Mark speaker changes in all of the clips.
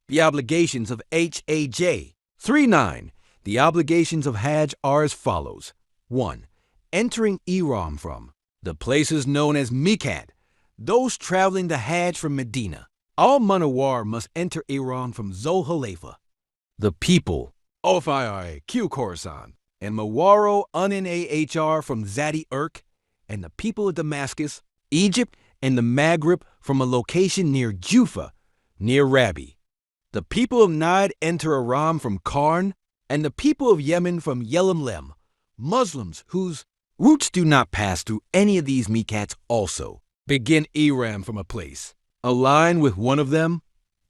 Speaker 1: The obligations of Hajj. 3.9. The obligations of Hajj are as follows. 1. Entering Ihram from the places known as MIQAT. Those traveling the Hajj from Medina. Al-MUNAWWARA must enter Ihram from ZUL-HULAYFAH. The people of KHORASAN and MAWARA'UN-NAHR from Zati Irk, and the people of Damascus, Egypt, and the Maghreb from a location near Juhfa, near Rabigh. The people of Najd enter Ihram from Karn, and the people of Yemen from Yelemlem. Muslims whose routes do not pass through any of these miqats also begin Ihram from a place aligned with one of them.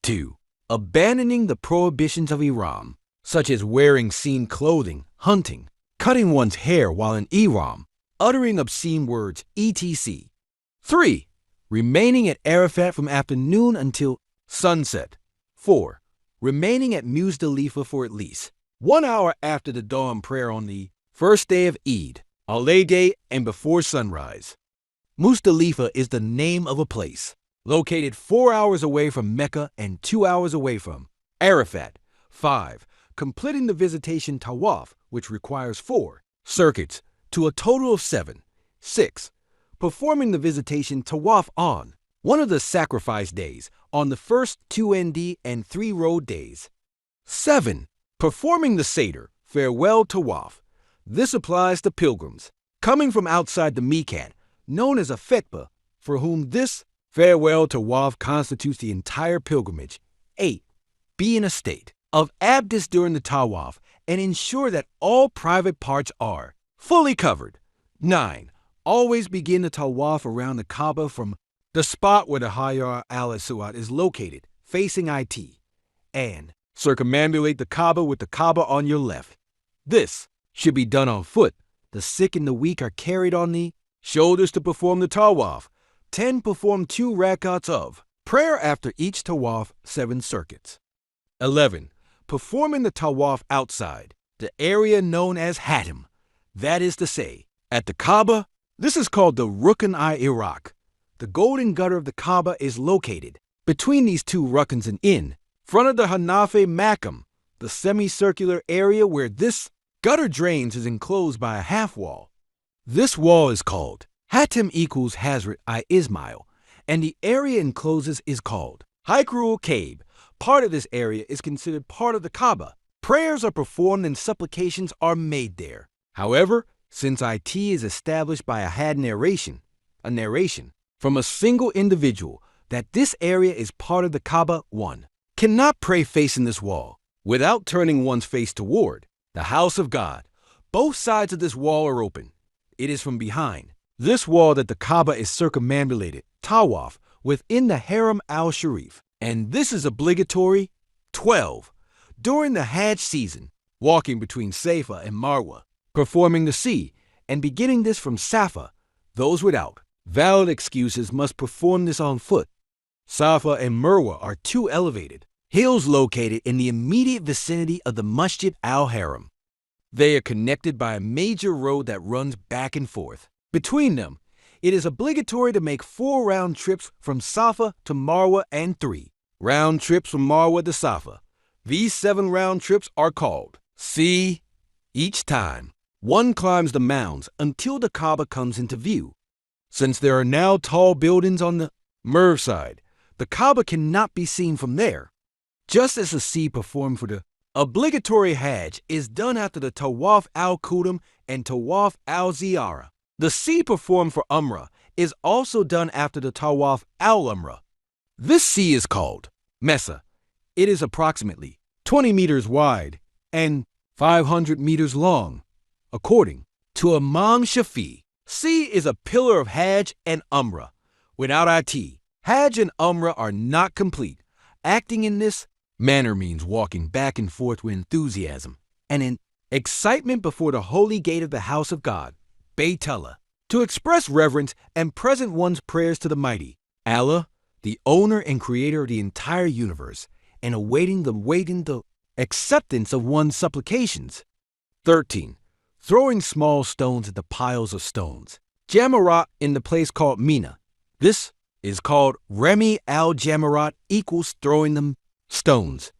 Speaker 1: 2. Abandoning the prohibitions of Ihram, such as wearing obscene clothing, hunting, cutting one's hair while in Ihram, uttering obscene words, etc. 3. Remaining at Arafat from afternoon until sunset. 4. Remaining at Muzdalifah for at least 1 hour after the dawn prayer on the first day of Eid, al-Adha, and before sunrise. Muzdalifah is the name of a place located 4 hours away from Mecca and 2 hours away from Arafat. 5. Completing the visitation tawaf, which requires 4 circuits to a total of 7. 6. Performing the visitation tawaf on one of the sacrifice days on the first 2 ND and 3 road days. 7. Performing the Seder, farewell tawaf. This applies to pilgrims coming from outside the miqat, known as a fetwa, for whom this farewell tawaf constitutes the entire pilgrimage. 8. Be in a state of ABDEST during the tawaf and ensure that all private parts are fully covered. 9. Always begin the tawaf around the KAABA from the spot where the Hajar al-Aswad is located, facing IT, and circumambulate the KAABA with the KAABA on your left. This should be done on foot. The sick and the weak are carried on the shoulders to perform the tawaf. 10. Perform 2 RAK'ATS of prayer after each tawaf, 7 circuits. 11. Performing the tawaf outside the area known as Hatim, that is to say, at the KAABA. This is called the Rukn-i-Iraq. The golden gutter of the KAABA is located between these 2 rukns and in front of the Hanafi Makam. The semicircular area where this gutter drains is enclosed by a half wall. This wall is called Hatim equals Hazrat-i-Ismail, and the area encloses is called Hikrul Kabe. Part of this area is considered part of the KAABA. Prayers are performed and supplications are made there. However, since IT is established by a narration from a single individual that this area is part of the KAABA, one cannot pray facing this wall without turning one's face toward the house of God. Both sides of this wall are open. It is from behind this wall that the KAABA is circumambulated, tawaf, within the Haram al-Sharif, and this is obligatory. 12. During the Hajj season, walking between Safa and Marwa, performing the sea, and beginning this from Safa. Those without valid excuses must perform this on foot. Safa and Marwa are 2 elevated hills located in the immediate vicinity of the Masjid al-Haram. They are connected by a major road that runs back and forth. Between them, it is obligatory to make 4 round trips from Safa to Marwa and 3 round trips from Marwa to Safa. These 7 round trips are called C. Each time, one climbs the mounds until the KAABA comes into view. Since there are now tall buildings on the Merv side, the KAABA cannot be seen from there. Just as the C performed for the obligatory Hajj is done after the Tawaf al-Qudum and Tawaf al-Ziyara, the C performed for Umrah is also done after the Tawaf al-Umrah. This C is called Mesa. It is approximately 20 meters wide and 500 meters long. According to Imam Shafi, C is a pillar of Hajj and Umrah. Without IT, Hajj and Umrah are not complete. Acting in this manner means walking back and forth with enthusiasm and in excitement before the holy gate of the house of God, Baytullah, to express reverence and present one's prayers to the mighty Allah, the owner and creator of the entire universe, and awaiting the acceptance of one's supplications. 13. Throwing small stones at the piles of stones. Jamarat in the place called Mina. This is called Remi al-Jamarat equals throwing them Stones.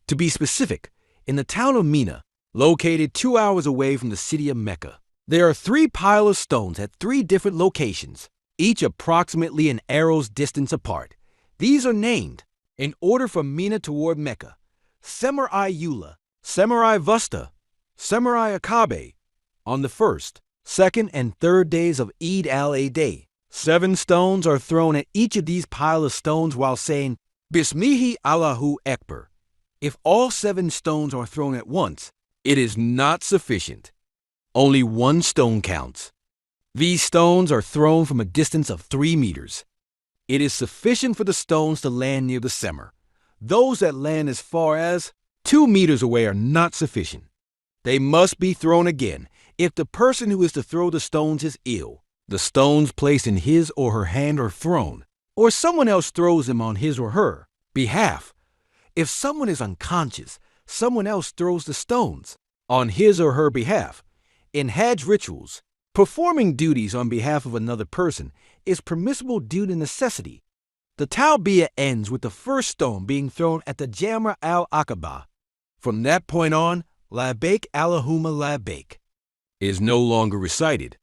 Speaker 1: To be specific, in the town of Mina, located 2 hours away from the city of Mecca, there are 3 piles of stones at 3 different locations, each approximately an arrow's distance apart. These are named, in order from Mina toward Mecca, Semar-i-Ula, Semar-i-Vusta, Semar-i-Akabeh, on the 1st, 2nd, and 3rd days of Eid al-Adha. 7 stones are thrown at each of these piles of stones while saying, Bismihi Allahu Akbar. If all 7 stones are thrown at once, it is not sufficient. Only 1 stone counts. These stones are thrown from a distance of 3 meters. It is sufficient for the stones to land near the Semar. Those that land as far as 2 meters away are not sufficient. They must be thrown again if the person who is to throw the stones is ill. The stones placed in his or her hand are thrown, or someone else throws them on his or her behalf. If someone is unconscious, someone else throws the stones on his or her behalf. In Hajj rituals, performing duties on behalf of another person is permissible due to necessity. The talbiyah ends with the first stone being thrown at the Jamra al-Aqaba. From that point on, Labbaik Allahumma Labbaik is no longer recited.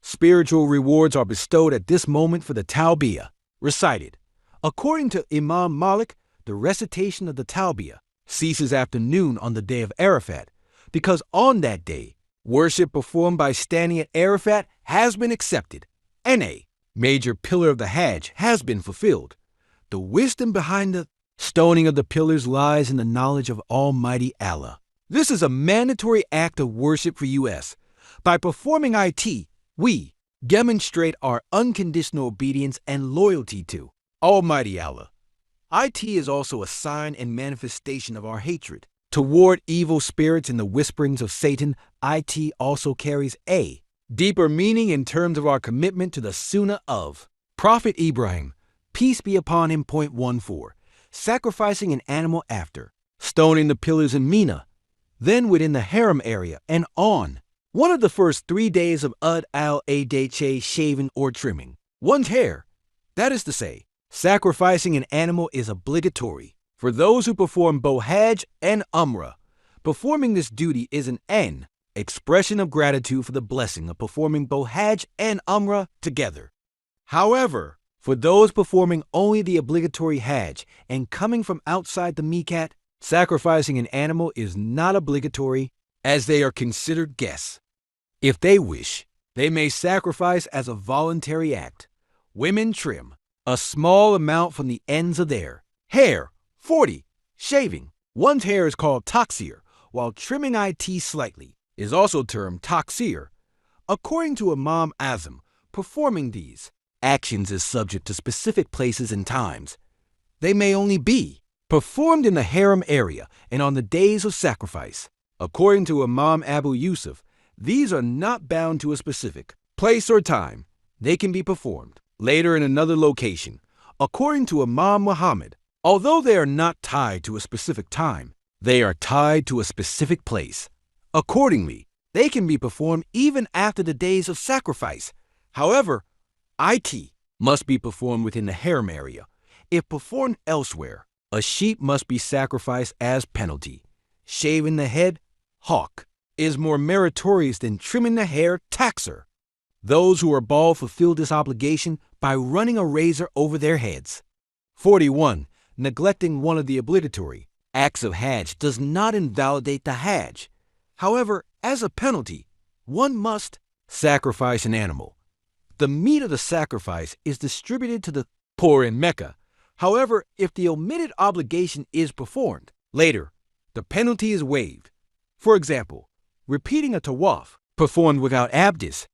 Speaker 1: Spiritual rewards are bestowed at this moment for the talbiyah recited. According to Imam Malik, the recitation of the talbiyah ceases after noon on the day of Arafat, because on that day, worship performed by standing at Arafat has been accepted, and a major pillar of the Hajj has been fulfilled. The wisdom behind the stoning of the pillars lies in the knowledge of Almighty Allah. This is a mandatory act of worship for us. By performing it, we demonstrate our unconditional obedience and loyalty to Almighty Allah. It is also a sign and manifestation of our hatred toward evil spirits and the whisperings of Satan. It also carries a deeper meaning in terms of our commitment to the Sunnah of Prophet Ibrahim, peace be upon him. 14. Sacrificing an animal after stoning the pillars in Mina, then within the harem area and on one of the first 3 days of Eid al-Adha, shaving or trimming one's hair. That is to say, sacrificing an animal is obligatory for those who perform both Hajj and Umrah. Performing this duty is an expression of gratitude for the blessing of performing both Hajj and Umrah together. However, for those performing only the obligatory Hajj and coming from outside the miqat, sacrificing an animal is not obligatory as they are considered guests. If they wish, they may sacrifice as a voluntary act. Women trim a small amount from the ends of their hair. 40. Shaving one's hair is called taksir, while trimming it slightly is also termed taksir. According to Imam Azam, performing these actions is subject to specific places and times. They may only be performed in the harem area and on the days of sacrifice. According to Imam Abu Yusuf, these are not bound to a specific place or time. They can be performed later in another location. According to Imam Muhammad, although they are not tied to a specific time, they are tied to a specific place. Accordingly, they can be performed even after the days of sacrifice. However, it must be performed within the harem area. If performed elsewhere, a sheep must be sacrificed as penalty. Shaving the head, hawk, is more meritorious than trimming the hair, taxer. Those who are bald fulfill this obligation by running a razor over their heads. 41. Neglecting one of the obligatory acts of Hajj does not invalidate the Hajj. However, as a penalty, one must sacrifice an animal. The meat of the sacrifice is distributed to the poor in Mecca. However, if the omitted obligation is performed later, the penalty is waived. For example, repeating a tawaf performed without ABDEST